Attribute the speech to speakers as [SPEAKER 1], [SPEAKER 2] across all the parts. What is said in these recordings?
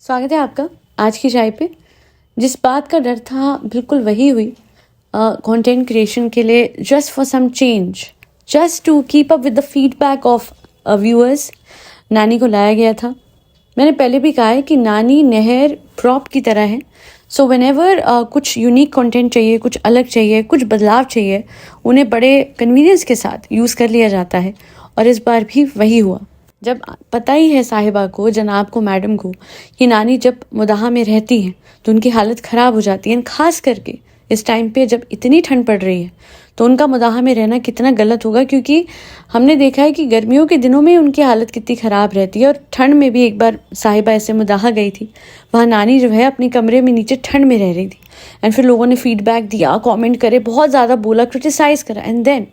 [SPEAKER 1] स्वागत है आपका आज की चाय पे। जिस बात का डर था बिल्कुल वही हुई। कंटेंट क्रिएशन के लिए just for some change, just to keep up with the feedback of viewers, नानी को लाया गया था। मैंने पहले भी कहा है कि नानी नहर प्रॉप की तरह है। सो व्हेनेवर कुछ यूनिक कंटेंट चाहिए, कुछ अलग चाहिए, कुछ बदलाव चाहिए, उन्हें बड़े कन्वीनियंस के साथ यूज़ कर लिया जाता है। और इस बार भी वही हुआ। जब पता ही है साहिबा को, जनाब को, मैडम को, कि नानी जब मुदाहा में रहती हैं तो उनकी हालत ख़राब हो जाती है। खास करके इस टाइम पे जब इतनी ठंड पड़ रही है तो उनका मुदाहा में रहना कितना गलत होगा, क्योंकि हमने देखा है कि गर्मियों के दिनों में उनकी हालत कितनी ख़राब रहती है। और ठंड में भी एक बार साहिबा ऐसे मुदाहा गई थी, वहाँ नानी जो है अपने कमरे में नीचे ठंड में रह रही थी। एंड फिर लोगों ने फीडबैक दिया, कॉमेंट करे, बहुत ज़्यादा बोला, क्रिटिसाइज़ करा। एंड देन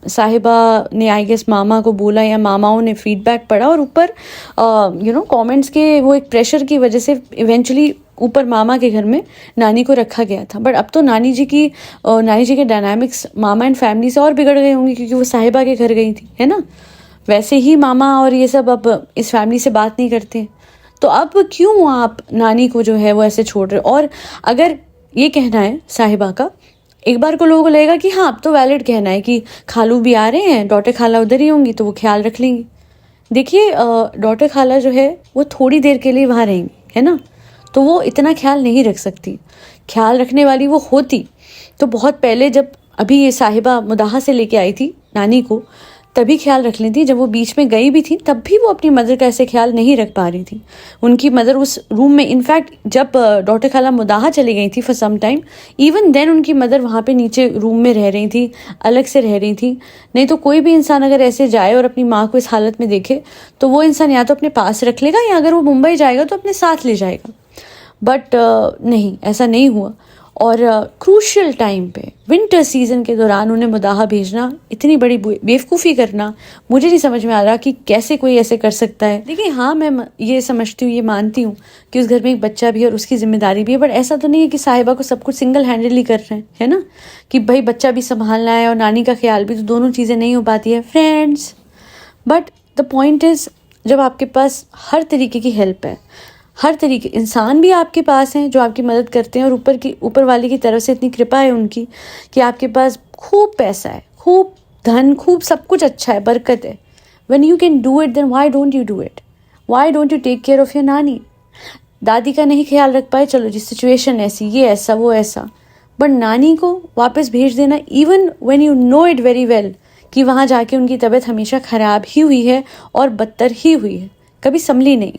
[SPEAKER 1] साहिबा ने आई गेस मामा को बोला या मामाओं ने फीडबैक पढ़ा और ऊपर कमेंट्स के वो एक प्रेशर की वजह से इवेंचुअली ऊपर मामा के घर में नानी को रखा गया था। बट अब तो नानी जी के डायनामिक्स मामा एंड फैमिली से और बिगड़ गई होंगी, क्योंकि वो साहिबा के घर गई थी, है ना। वैसे ही मामा और ये सब अब इस फैमिली से बात नहीं करते हैं, तो अब क्यों आप नानी को जो है वो ऐसे छोड़ रहे। और अगर ये कहना है साहिबा का, एक बार को लोगों को लगेगा कि हाँ अब तो वैलिड कहना है कि खालू भी आ रहे हैं, डॉटर खाला उधर ही होंगी तो वो ख्याल रख लेंगी। देखिए डॉटर खाला जो है वो थोड़ी देर के लिए वहाँ रहेंगी, है ना, तो वो इतना ख्याल नहीं रख सकती। ख्याल रखने वाली वो होती तो बहुत पहले, जब अभी ये साहिबा मुदाहा से लेके आई थी नानी को, तभी ख्याल रख लेती। जब वो बीच में गई भी थी तब भी वो अपनी मदर का ऐसे ख्याल नहीं रख पा रही थी। उनकी मदर उस रूम में, इनफैक्ट जब डॉटर खाला मुदाहा चली गई थी for some time, even then उनकी मदर वहाँ पे नीचे रूम में रह रही थी, अलग से रह रही थी। नहीं तो कोई भी इंसान अगर ऐसे जाए और अपनी माँ को इस हालत में देखे तो वो इंसान या तो अपने पास रख लेगा या अगर वो मुंबई जाएगा तो अपने साथ ले जाएगा। बट नहीं, ऐसा नहीं हुआ। और क्रूशियल टाइम पे विंटर सीजन के दौरान उन्हें मुदाहा भेजना, इतनी बड़ी बेवकूफ़ी करना, मुझे नहीं समझ में आ रहा कि कैसे कोई ऐसे कर सकता है। देखिए हाँ, मैं ये समझती हूँ, ये मानती हूँ कि उस घर में एक बच्चा भी है और उसकी जिम्मेदारी भी है। बट ऐसा तो नहीं है कि साहिबा को सब कुछ सिंगल हैंडेडली कर रहे हैं, है ना, कि भाई बच्चा भी संभालना है और नानी का ख्याल भी, तो दोनों चीज़ें नहीं हो पाती है friends. But the point is, जब आपके पास हर तरीके की हेल्प है, हर तरीके इंसान भी आपके पास हैं जो आपकी मदद करते हैं, और ऊपर वाले की तरफ से इतनी कृपा है उनकी कि आपके पास खूब पैसा है, खूब धन, खूब सब कुछ अच्छा है, बरकत है। When you can do it, then why don't you do it? Why don't you take care of your नानी? दादी का नहीं ख्याल रख पाए, चलो जी सिचुएशन ऐसी, ये ऐसा वो ऐसा, बट नानी को वापस भेज देना, even when you know it very well कि वहाँ जाके उनकी तबीयत हमेशा ख़राब ही हुई है और बदतर ही हुई है, कभी संभली नहीं।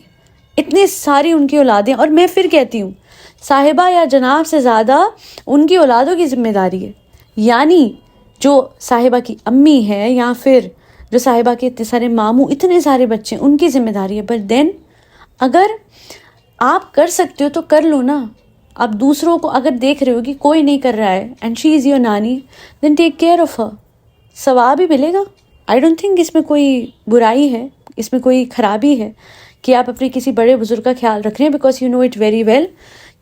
[SPEAKER 1] इतने सारी उनकी औलादें, और मैं फिर कहती हूँ साहिबा या जनाब से ज़्यादा उनकी औलादों की जिम्मेदारी है। यानी जो साहिबा की अम्मी है या फिर जो साहिबा के इतने सारे मामू, इतने सारे बच्चे, उनकी जिम्मेदारी है। बट देन अगर आप कर सकते हो तो कर लो ना। आप दूसरों को अगर देख रहे हो कि कोई नहीं कर रहा है एंड शी इज़ योर नानी, then take care of her, सवाब ही मिलेगा। आई डोंट थिंक इसमें कोई बुराई है, इसमें कोई खराबी है कि आप अपने किसी बड़े बुजुर्ग का ख्याल रख रहे हैं, because you know it very well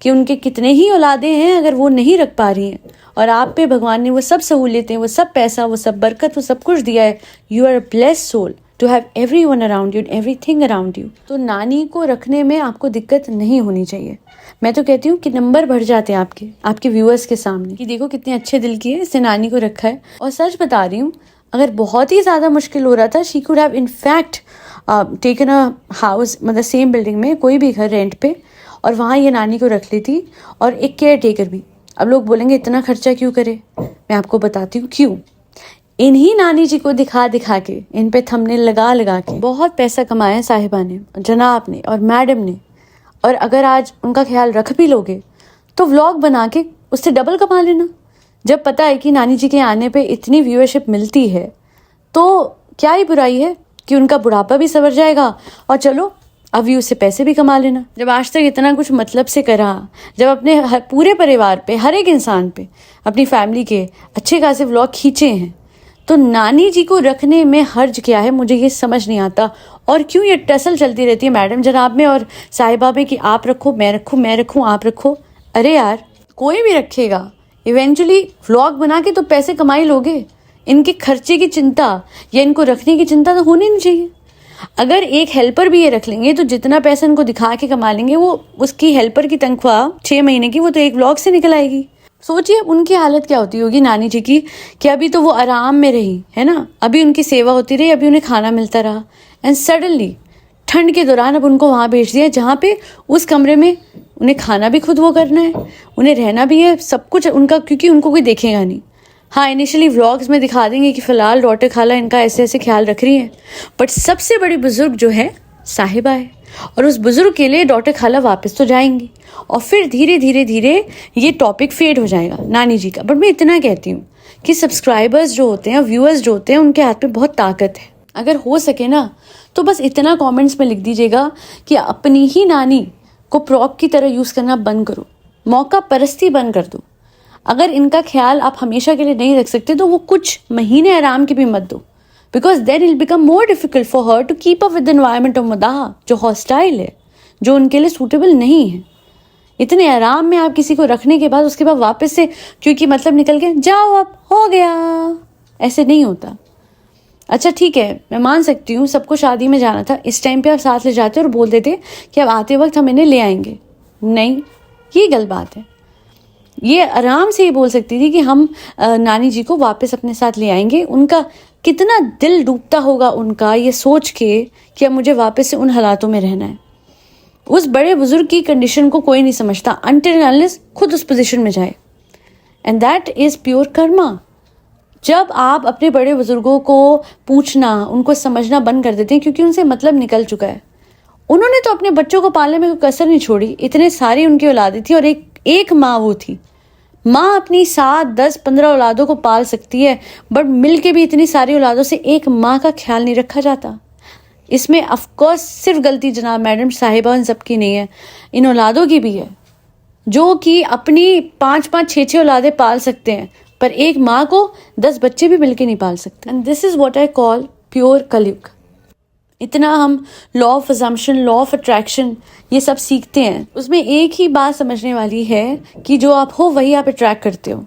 [SPEAKER 1] कि उनके कितने ही औलादे हैं, अगर वो नहीं रख पा रही हैं और आप पे भगवान ने वो सब सहूलियतें, वो सब पैसा, वो सब बरकत, वो सब कुछ दिया है, you are a blessed soul to have everyone around you, everything around you. तो नानी को रखने में आपको दिक्कत नहीं होनी चाहिए। मैं तो कहती हूँ कि नंबर बढ़ जाते हैं आपके व्यूअर्स के सामने कि देखो कितने अच्छे दिल की है, इसने नानी को रखा है। और सच बता रही हूँ, अगर बहुत ही ज़्यादा मुश्किल हो रहा था, she could have in fact taken a house, मतलब सेम बिल्डिंग में कोई भी घर रेंट पे, और वहाँ ये नानी को रख लेती, और एक केयर टेकर भी। अब लोग बोलेंगे इतना खर्चा क्यों करे, मैं आपको बताती हूँ क्यों। इन्हीं नानी जी को दिखा दिखा के, इन पे थंबनेल लगा लगा के बहुत पैसा कमाया साहिबा ने, जनाब ने और मैडम ने। और अगर आज उनका ख्याल रख भी लोगे तो व्लॉग बना के उससे डबल कमा लेना। जब पता है कि नानी जी के आने पे इतनी व्यूअरशिप मिलती है तो क्या ही बुराई है कि उनका बुढ़ापा भी सवर जाएगा, और चलो अब व्यू से पैसे भी कमा लेना। जब आज तक इतना कुछ मतलब से करा, जब अपने पूरे परिवार पे, हर एक इंसान पे, अपनी फैमिली के अच्छे खासे व्लॉग खींचे हैं, तो नानी जी को रखने में हर्ज क्या है, मुझे ये समझ नहीं आता। और क्यों ये टसल चलती रहती है मैडम जनाब में और साहिबा में कि आप रखो, मैं रखूँ, मैं रखूँ, आप रखो। अरे यार, कोई भी रखेगा, इवेंचुअली व्लॉग बना के तो पैसे कमा ही लोगे। इनके खर्चे की चिंता या इनको रखने की चिंता तो होनी नहीं चाहिए। अगर एक हेल्पर भी ये रख लेंगे तो जितना पैसा इनको दिखा के कमा लेंगे, वो उसकी हेल्पर की तनख्वाह 6 महीने की वो तो एक व्लॉग से निकल आएगी। सोचिए उनकी हालत क्या होती होगी नानी जी की, कि अभी तो वो आराम में रही है ना, अभी उनकी सेवा होती रही, अभी उन्हें खाना मिलता रहा, एंड सडनली ठंड के दौरान अब उनको वहाँ भेज दिया जहाँ पे उस कमरे में उन्हें खाना भी खुद वो करना है, उन्हें रहना भी है, सब कुछ उनका, क्योंकि उनको कोई देखेगा नहीं। हाँ, इनिशियली व्लॉग्स में दिखा देंगे कि फ़िलहाल डॉटर खाला इनका ऐसे ऐसे ख्याल रख रही हैं, बट सबसे बड़ी बुजुर्ग जो है साहिबा है, और उस बुजुर्ग के लिए डॉटर खाला वापस तो जाएंगी, और फिर धीरे धीरे धीरे ये टॉपिक फेड हो जाएगा नानी जी का। बट मैं इतना कहती हूँ कि सब्सक्राइबर्स जो होते हैं, व्यूअर्स जो होते हैं, उनके हाथ में बहुत ताकत है। अगर हो सके ना तो बस इतना कमेंट्स में लिख दीजिएगा कि अपनी ही नानी को प्रॉप की तरह यूज़ करना बंद करो, मौका परस्ती बंद कर दो। अगर इनका ख्याल आप हमेशा के लिए नहीं रख सकते तो वो कुछ महीने आराम की भी मत दो, because then it become more difficult for her to keep up with the environment of मदाह, जो हॉस्टाइल है, जो उनके लिए सूटेबल नहीं है। इतने आराम में आप किसी को रखने के बाद उसके बाद वापस से क्योंकि मतलब निकल के जाओ अब हो गया, ऐसे नहीं होता। अच्छा ठीक है, मैं मान सकती हूँ सबको शादी में जाना था, इस टाइम पे आप साथ ले जाते और बोल देते कि अब आते वक्त हम इन्हें ले आएंगे। नहीं, ये गलत बात है। ये आराम से ये बोल सकती थी कि हम नानी जी को वापस अपने साथ ले आएंगे। उनका कितना दिल डूबता होगा उनका ये सोच के कि अब मुझे वापस से उन हालातों में रहना है। उस बड़े बुजुर्ग की कंडीशन को कोई नहीं समझता अनटिल अनलेस खुद उस पोजीशन में जाए, and that is pure Karma. जब आप अपने बड़े बुजुर्गों को पूछना, उनको समझना बंद कर देते हैं क्योंकि उनसे मतलब निकल चुका है। उन्होंने तो अपने बच्चों को पालने में कोई कसर नहीं छोड़ी, इतने सारी उनकी औलादें थी और एक माँ वो थी। माँ अपनी 7, 10, 15 औलादों को पाल सकती है, बट मिल के भी इतनी सारी औलादों से एक माँ का ख्याल नहीं रखा जाता। इसमें ऑफकोर्स सिर्फ गलती जनाब मैडम साहिबा इन सबकी नहीं है, इन औलादों की भी है, जो कि अपनी 5-5, 6-6 औलादें पाल सकते हैं, पर एक माँ को 10 बच्चे भी मिलके नहीं पाल सकते। And this is what I call pure कलयुग। इतना हम law of assumption, law of attraction ये सब सीखते हैं, उसमें एक ही बात समझने वाली है कि जो आप हो वही आप अट्रैक्ट करते हो।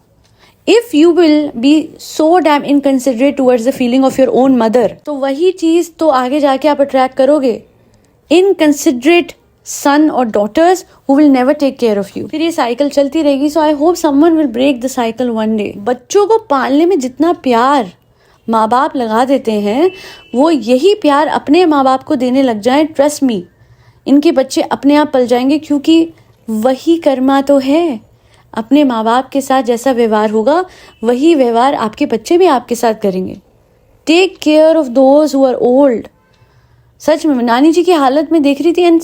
[SPEAKER 1] If you will be so damn inconsiderate towards the feeling of your own mother, तो वही चीज तो आगे जाके आप अट्रैक्ट करोगे। इनकंसिडरेट सन और daughters who will never take care of you. फिर ये साइकिल चलती रहेगी। So I hope someone will break the cycle one day. बच्चों को पालने में जितना प्यार माँ बाप लगा देते हैं, वो यही प्यार अपने माँ बाप को देने लग जाए, ट्रस्ट मी, इनके बच्चे अपने आप पल जाएंगे, क्योंकि वही कर्मा तो है। अपने माँ बाप के साथ जैसा व्यवहार होगा वही व्यवहार आपके बच्चे भी आपके साथ करेंगे। Take care of those who are old. सच में नानी जी की हालत में देख रही थी and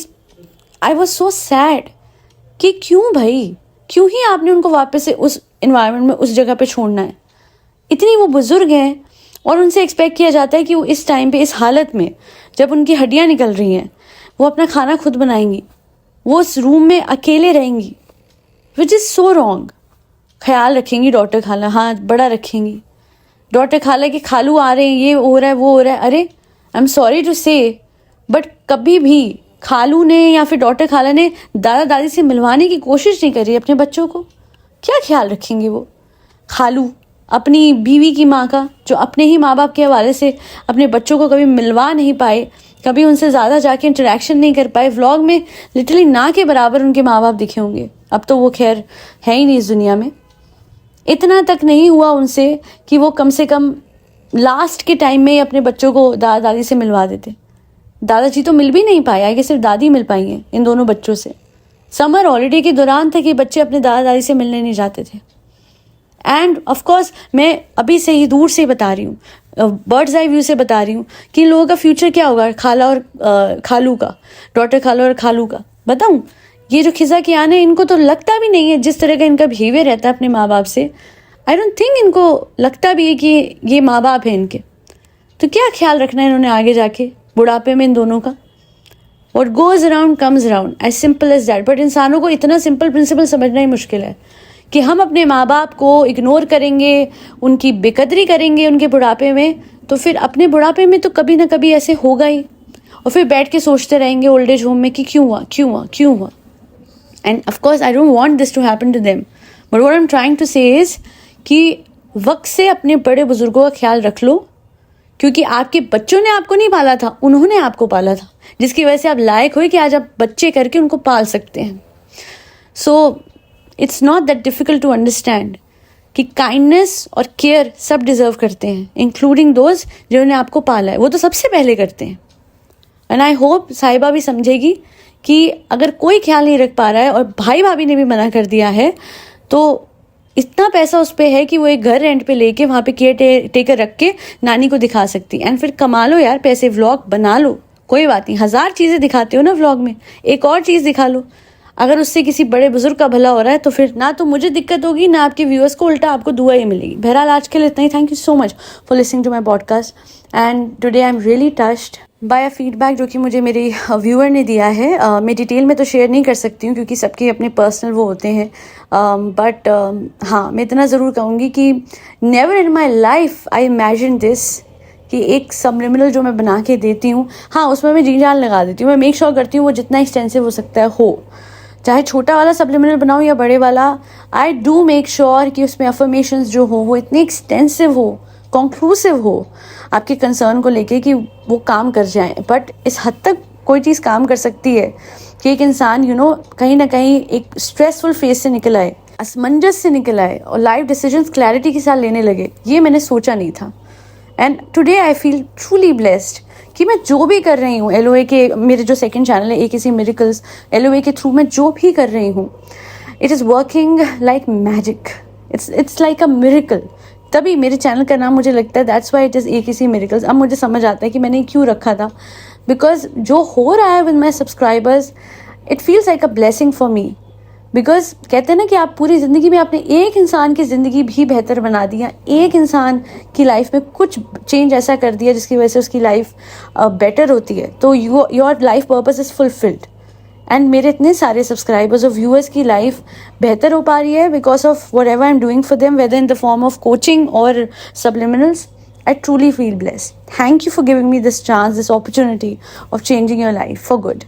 [SPEAKER 1] I was so sad कि क्यों भाई, क्यों ही आपने उनको वापस से उस इन्वायरमेंट में, उस जगह पे छोड़ना है। इतनी वो बुजुर्ग हैं और उनसे एक्सपेक्ट किया जाता है कि वो इस टाइम पे, इस हालत में, जब उनकी हड्डियां निकल रही हैं, वो अपना खाना खुद बनाएंगी, वो उस रूम में अकेले रहेंगी, विच इज़ सो रॉन्ग। ख्याल रखेंगी डॉटर खाला, हाँ बड़ा रखेंगी, डॉटर खाला के खालू आ रहे हैं, ये हो रहा है, वो हो रहा है। अरे आई एम सॉरी टू से, बट कभी भी खालू ने या फिर डॉटर खाला ने दादा दादी से मिलवाने की कोशिश नहीं करी अपने बच्चों को। क्या ख्याल रखेंगे वो खालू अपनी बीवी की माँ का, जो अपने ही माँ बाप के हवाले से अपने बच्चों को कभी मिलवा नहीं पाए, कभी उनसे ज़्यादा जाके इंटरेक्शन नहीं कर पाए। व्लॉग में लिटरली ना के बराबर उनके माँ बाप दिखे होंगे। अब तो वो खैर है ही नहीं इस दुनिया में। इतना तक नहीं हुआ उनसे कि वो कम से कम लास्ट के टाइम में ही अपने बच्चों को दादा दादी से मिलवा देते। दादाजी तो मिल भी नहीं पाए, आगे सिर्फ दादी मिल पाई हैं इन दोनों बच्चों से। समर हॉलीडे के दौरान तक ये बच्चे अपने दादा दादी से मिलने नहीं जाते थे। एंड ऑफ कोर्स मैं अभी से ही दूर से बता रही हूँ, बर्ड्स आई व्यू से बता रही हूँ कि इन लोगों का फ्यूचर क्या होगा, खाला और खालू का, डॉटर खाला और खालू का। बताऊँ, ये जो खिजा की आने, इनको तो लगता भी नहीं है जिस तरह का इनका बिहेवियर रहता है अपने माँ बाप से। आई डोंट थिंक इनको लगता भी है कि ये माँ बाप है इनके। तो क्या ख्याल रखना है इन्होंने आगे जाके बुढ़ापे में इन दोनों का। What goes around comes around, as simple as that। But इंसानों को इतना सिंपल प्रिंसिपल समझना ही मुश्किल है कि हम अपने माँ बाप को इग्नोर करेंगे, उनकी बेकदरी करेंगे उनके बुढ़ापे में, तो फिर अपने बुढ़ापे में तो कभी ना कभी ऐसे होगा ही। और फिर बैठ के सोचते रहेंगे ओल्ड एज होम में कि क्यों हुआ, क्यों हुआ, क्यों हुआ। And of course I don't want this to happen to them, but what I am trying to say is कि वक्त से अपने बड़े बुजुर्गों का ख्याल रख लो, क्योंकि आपके बच्चों ने आपको नहीं पाला था, उन्होंने आपको पाला था, जिसकी वजह से आप लायक हुए कि आज आप बच्चे करके उनको पाल सकते हैं. So it's not that difficult to understand कि काइंडनेस और केयर सब डिजर्व करते हैं, इंक्लूडिंग दोज जिन्होंने आपको पाला है. वो तो सबसे पहले करते हैं. एंड आई होप साहिबा भी समझेगी कि अगर कोई ख्याल नहीं रख पा रहा है और भाई भाभी ने भी मना कर दिया है, तो इतना पैसा उस पर है कि वो एक घर रेंट पे लेके वहाँ पे केयर टेकर रख के नानी को दिखा सकती. एंड फिर कमा लो यार पैसे, व्लॉग बना लो, कोई बात नहीं. 1000 चीज़ें दिखाते हो ना व्लॉग में, एक और चीज़ दिखा लो. अगर उससे किसी बड़े बुजुर्ग का भला हो रहा है तो फिर ना तो मुझे दिक्कत होगी, ना आपके व्यूअर्स को, उल्टा आपको दुआ ही मिलेगी. बहरहाल आज के लिए इतना ही. Thank you so much for listening to my podcast. And today I am really touched by a feedback जो कि मुझे मेरे व्यूअर ने दिया है. मैं डिटेल में तो शेयर नहीं कर सकती हूँ क्योंकि सबके अपने पर्सनल वो होते हैं. बट हाँ, मैं इतना ज़रूर कहूँगी कि never in my life I imagine this कि एक सबलिमिनल जो मैं बना के देती हूँ, हाँ उसमें मैं जी जान लगा देती हूँ. मैं मेक श्योर करती हूँ वो जितना एक्सटेंसिव हो सकता है हो, चाहे छोटा वाला सबलिमिनल बनाऊँ या बड़े वाला. आई डू मेक श्योर कि उसमें अफर्मेशंस जो हो इतने एक्सटेंसिव हो, कंक्लूसिव हो आपके कंसर्न को लेके कि वो काम कर जाए. बट इस हद तक कोई चीज़ काम कर सकती है कि एक इंसान कहीं ना कहीं एक स्ट्रेसफुल फेज से निकल आए, असमंजस से निकल आए और लाइफ डिसीजंस क्लैरिटी के साथ लेने लगे. ये मैंने सोचा नहीं था. And today I feel truly blessed कि मैं जो भी कर रही हूँ LOA के, मेरे जो सेकंड चैनल है AKC मिरेकल्स, LOA के थ्रू मैं जो भी कर रही हूँ, it is working like magic. It's like a miracle. तभी मेरे चैनल का नाम मुझे लगता है that's why it is AKC miracles. अब मुझे समझ आता है कि मैंने क्यों रखा था. बिकॉज जो हो रहा है with my subscribers, it feels like a blessing for me. Because कहते हैं ना कि आप पूरी ज़िंदगी में आपने एक इंसान की ज़िंदगी भी बेहतर बना दिया, एक इंसान की लाइफ में कुछ चेंज ऐसा कर दिया जिसकी वजह से उसकी लाइफ बेटर होती है, तो your life purpose is fulfilled. And मेरे इतने सारे सब्सक्राइबर्स और व्यूअर्स की लाइफ बेहतर हो पा रही है because of whatever I am doing for them, whether in the form of coaching और subliminals. I truly feel blessed. Thank you for giving me this chance, this opportunity of changing your life for good.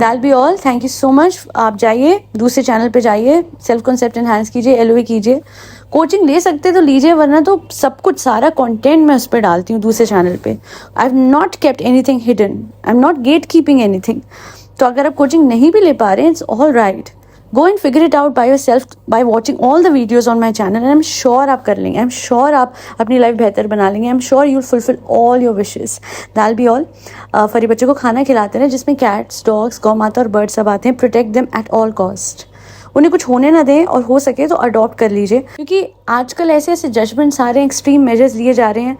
[SPEAKER 1] That'll be all. Thank you so much. आप जाइए दूसरे channel पे जाइए, self concept enhance कीजिए, LOA कीजिए. Coaching ले सकते तो लीजिए, वरना तो सब कुछ सारा कंटेंट मैं उस पर डालती हूँ दूसरे चैनल पे. I have not kept anything hidden, I am not gate keeping anything. तो अगर आप कोचिंग नहीं भी ले पा रहे हैं, it's all right. Go and figure it out by yourself by watching all the videos on my channel, and I'm sure आप कर लेंगे. I'm sure आप अपनी लाइफ बेहतर बना लेंगे. I'm sure you'll fulfill all your wishes. That'll be all. फरी बच्चों को खाना खिलाते हैं जिसमें कैट्स, डॉग्स, गौ माता और बर्ड सब आते हैं. Protect them at all cost. उन्हें कुछ होने ना दें और हो सके तो अडॉप्ट कर लीजिए, क्योंकि आजकल ऐसे ऐसे जजमेंट, सारे एक्सट्रीम मेजर्स लिए जा रहे हैं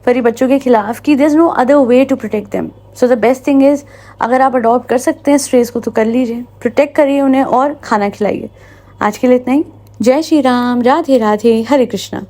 [SPEAKER 1] फरी बच्चों के खिलाफ कि there is no other way to protect them. So the best thing is, अगर आप अडॉप्ट कर सकते हैं स्ट्रेस को तो कर लीजिए, प्रोटेक्ट करिए उन्हें और खाना खिलाइए. आज के लिए इतना ही. जय श्री राम, राधे राधे, हरे कृष्णा.